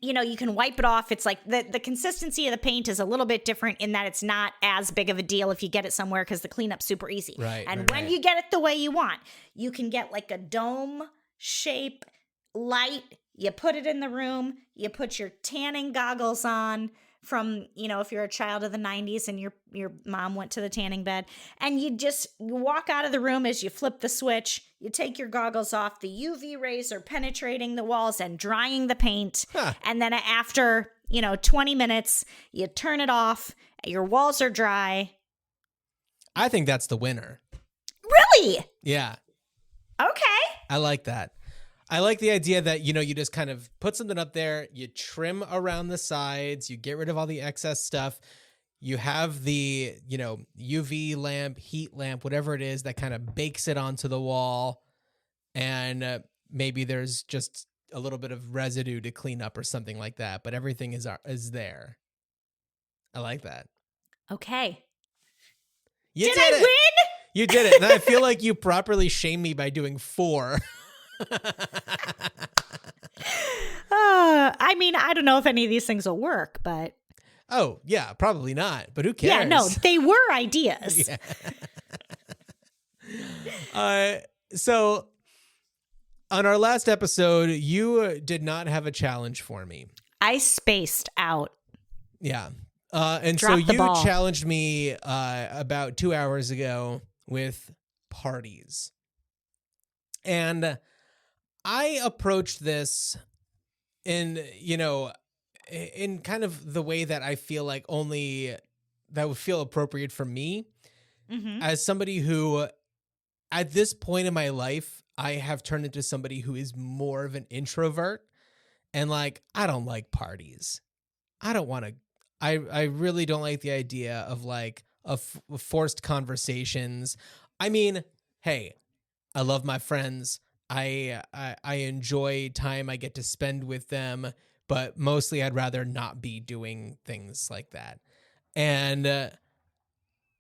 You know, you can wipe it off. It's like the consistency of the paint is a little bit different in that it's not as big of a deal if you get it somewhere because the cleanup's super easy. Right. And when you get it the way you want, you can get like a dome shape light. You put it in the room. You put your tanning goggles on from, you know, if you're a child of the 90s and your mom went to the tanning bed, and you walk out of the room as you flip the switch. You take your goggles off. The UV rays are penetrating the walls and drying the paint. And then after, 20 minutes, you turn it off. Your walls are dry. I think that's the winner. Really? Yeah. Okay. I like that. I like the idea that, you just kind of put something up there, you trim around the sides, you get rid of all the excess stuff. You have the, UV lamp, heat lamp, whatever it is that kind of bakes it onto the wall. And maybe there's just a little bit of residue to clean up or something like that. But everything is there. I like that. Okay. Did I win? You did it. And I feel like you properly shamed me by doing 4. I mean, I don't know if any of these things will work, but. Oh, yeah, probably not. But who cares? Yeah, no, they were ideas. Yeah. So on our last episode, you did not have a challenge for me. I spaced out. Yeah. And Dropped so the you ball. challenged me about 2 hours ago with parties. And I approached this in kind of the way that I feel like only that would feel appropriate for me, as somebody who at this point in my life, I have turned into somebody who is more of an introvert, and like, I don't like parties. I don't want to, I really don't like the idea of like forced conversations. I mean, hey, I love my friends. I enjoy time I get to spend with them, but mostly I'd rather not be doing things like that. And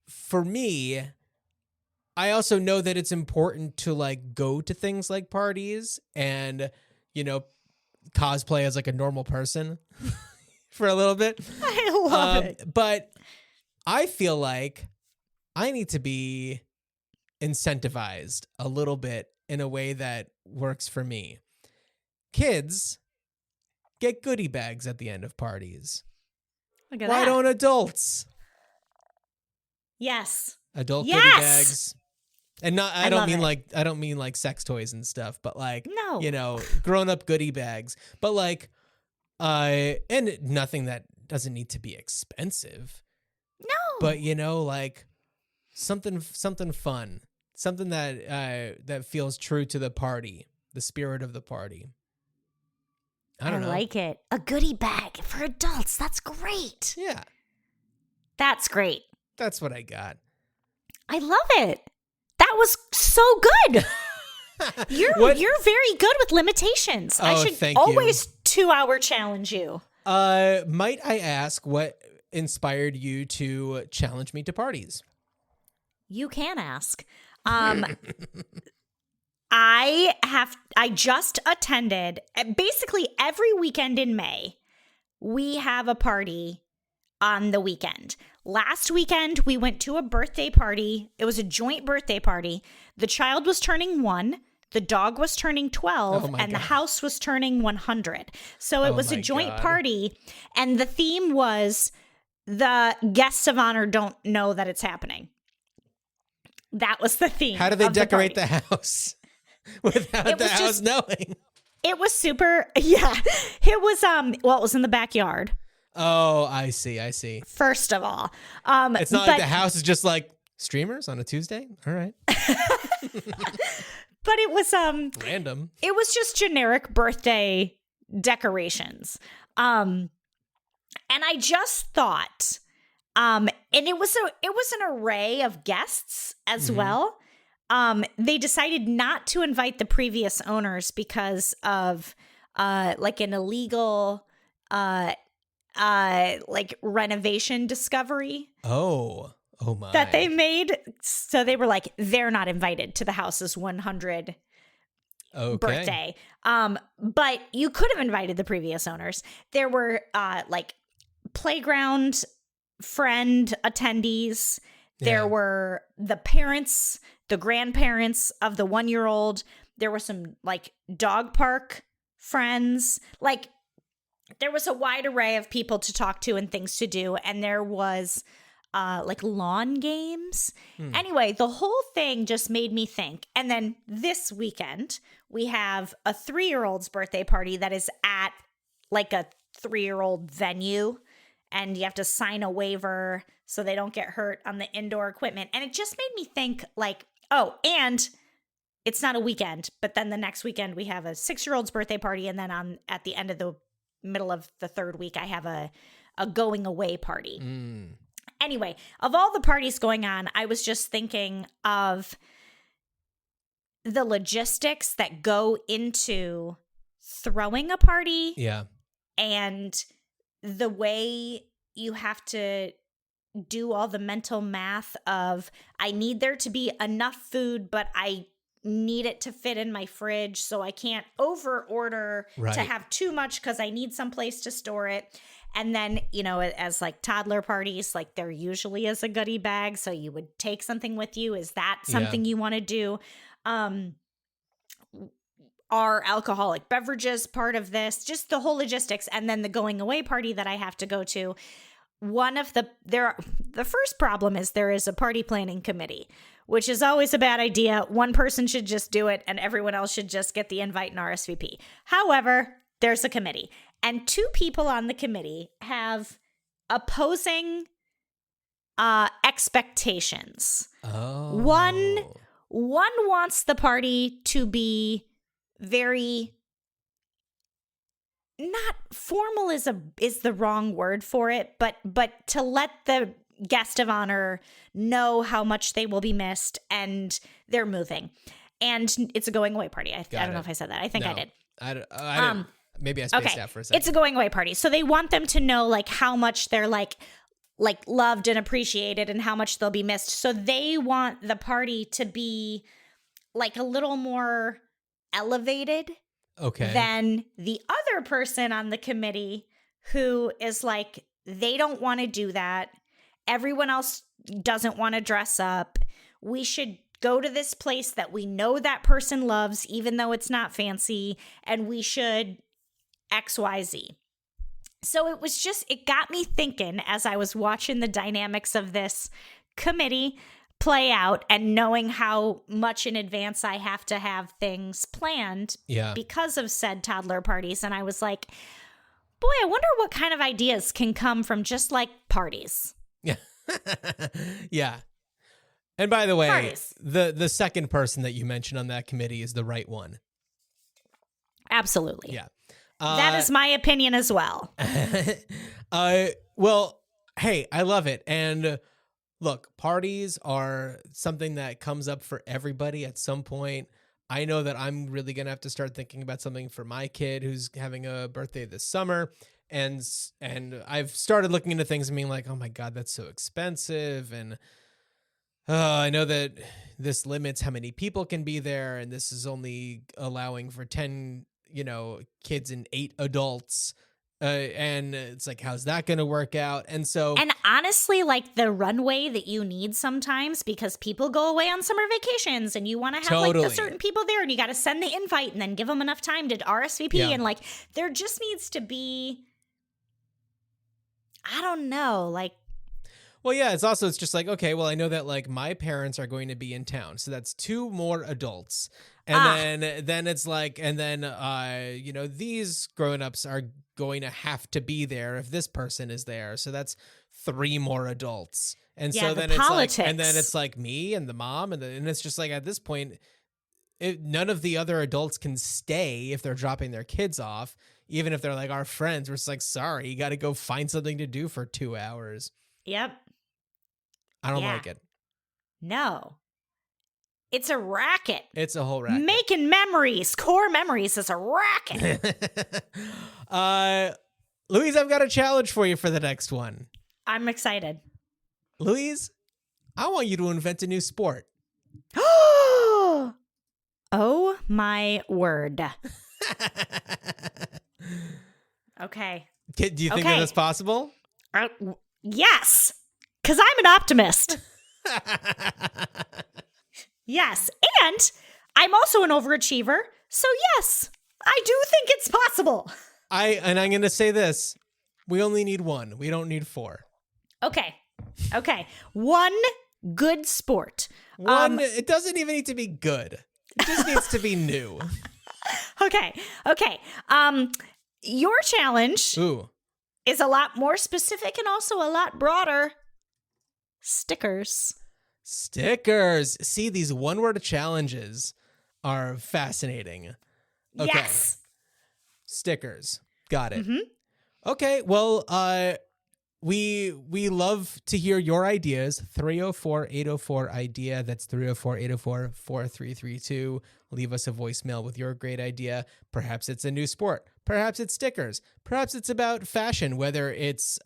for me, I also know that it's important to like go to things like parties and, cosplay as like a normal person for a little bit. I love it. But I feel like I need to be incentivized a little bit in a way that works for me. Kids get goodie bags at the end of parties. Look at Why that. don't adults? Yes. Adult Yes! goodie bags. And not I love don't mean like sex toys and stuff, but like No. grown-up goodie bags. But like and nothing that doesn't need to be expensive. No. But like something fun. Something that feels true to the party, the spirit of the party. I don't know. like it. A goodie bag for adults. That's great. Yeah, That's great. that's what I got. I love it. That was so good. You're very good with limitations. I Oh, should thank you. always 2-hour challenge you. Might I ask what inspired you to challenge me to parties? You can ask. I just attended basically every weekend in May. We have a party on the weekend. Last weekend, we went to a birthday party. It was a joint birthday party. The child was turning 1. The dog was turning 12, Oh my and the God. house was turning 100. So it Oh was a my joint God. party, and the theme was the guests of honor don't know that it's happening. That was the theme. How do they of decorate party. the house without It the was house just- knowing? It was super, yeah. It was it was in the backyard. Oh, I see. First of all, It's not like the house is just like streamers on a Tuesday. All right. but it was Random. It was just generic birthday decorations. And I just thought, and it was an array of guests as well. They decided not to invite the previous owners because of like an illegal like renovation discovery. Oh my. That they made. So they were like, they're not invited to the house's 100 birthday. But you could have invited the previous owners. There were like playground friend attendees. There were the parents, the grandparents of the 1-year-old. There were some like dog park friends. Like there was a wide array of people to talk to and things to do. And there was like lawn games. Anyway, the whole thing just made me think. And then this weekend, we have a 3-year-old's birthday party that is at like a 3-year-old venue. And you have to sign a waiver so they don't get hurt on the indoor equipment. And it just made me think like, oh, and it's not a weekend, but then the next weekend we have a 6-year-old's birthday party. And then at the end of the middle of the third week, I have a going away party. Anyway, of all the parties going on, I was just thinking of the logistics that go into throwing a party. Yeah. And the way you have to do all the mental math of, I need there to be enough food, but I need it to fit in my fridge, so I can't over order to have too much because I need some place to store it. And then, you know, as like toddler parties, like there usually is a goodie bag, so you would take something with you. Is that something you want to do? Are alcoholic beverages part of this? Just the whole logistics. And then the going away party that I have to go to. The first problem is there is a party planning committee, which is always a bad idea. One person should just do it and everyone else should just get the invite and RSVP. However, there's a committee, and 2 people on the committee have opposing expectations. Oh. One wants the party to be very, not formal is the wrong word for it, but to let the guest of honor know how much they will be missed and they're moving. And it's a going away party. I don't know if I said that. I think I did. I didn't. Maybe I spaced out for a second. It's a going away party. So they want them to know like how much they're like loved and appreciated and how much they'll be missed. So they want the party to be like a little more elevated than the other person on the committee who is like, they don't want to do that. Everyone else doesn't want to dress up. We should go to this place that we know that person loves, even though it's not fancy, and we should XYZ. So it got me thinking as I was watching the dynamics of this committee play out and knowing how much in advance I have to have things planned because of said toddler parties. And I was like, boy, I wonder what kind of ideas can come from just like parties. Yeah. Yeah. And by the way, Parties. the second person that you mentioned on that committee is the right one. Absolutely. Yeah. That is my opinion as well. Well, hey, I love it. And look, parties are something that comes up for everybody at some point. I know that I'm really going to have to start thinking about something for my kid who's having a birthday this summer. And I've started looking into things and being like, oh my God, that's so expensive. And I know that this limits how many people can be there. And this is only allowing for 10, kids and 8 adults. And it's like, how's that going to work out? And honestly, like the runway that you need sometimes, because people go away on summer vacations and you want to have like the certain people there and you got to send the invite and then give them enough time to RSVP. Yeah. And like, there just needs to be, I don't know, like. Well, yeah, it's just like, okay, well, I know that like my parents are going to be in town. So that's 2 more adults. And then it's like, and then, these grown-ups are going to have to be there if this person is there. So that's 3 more adults. And so then politics. it's like me and the mom. And it's just like, at this point, none of the other adults can stay if they're dropping their kids off. Even if they're like our friends, we're just like, sorry, you got to go find something to do for 2 hours. Yep. I don't like it. No. It's a racket. It's a whole racket. Making memories, core memories is a racket. Louise, I've got a challenge for you for the next one. I'm excited. Louise, I want you to invent a new sport. Oh my word. Okay. Do you think that that's possible? Yes, because I'm an optimist. Yes, and I'm also an overachiever. So yes, I do think it's possible. I'm going to say this. We only need 1. We don't need 4. Okay. One good sport. One, it doesn't even need to be good. It just needs to be new. Okay. Your challenge is a lot more specific and also a lot broader. Stickers. See, these one-word challenges are fascinating. Okay. Yes. Stickers. Got it. Mm-hmm. Okay, well, we love to hear your ideas. 304-804-IDEA. That's 304-804-4332. Leave us a voicemail with your great idea. Perhaps it's a new sport. Perhaps it's stickers. Perhaps it's about fashion, whether it's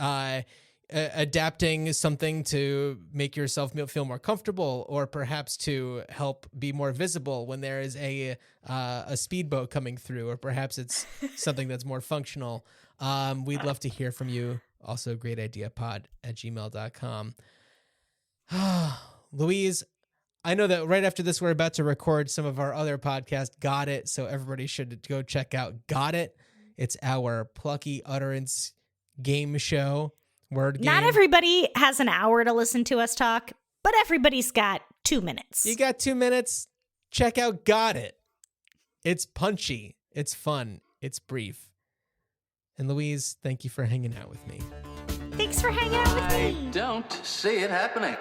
adapting something to make yourself feel more comfortable, or perhaps to help be more visible when there is a speedboat coming through, or perhaps it's something that's more functional. We'd love to hear from you. Also, greatideapod@gmail.com. Louise, I know that right after this, we're about to record some of our other podcast, Got It. So everybody should go check out Got It. It's our plucky utterance game show. Word game. Not everybody has an hour to listen to us talk, but everybody's got 2 minutes. You got 2 minutes? Check out Got It. It's punchy. It's fun. It's brief. And Louise, thank you for hanging out with me. Thanks for hanging out with me. I don't see it happening.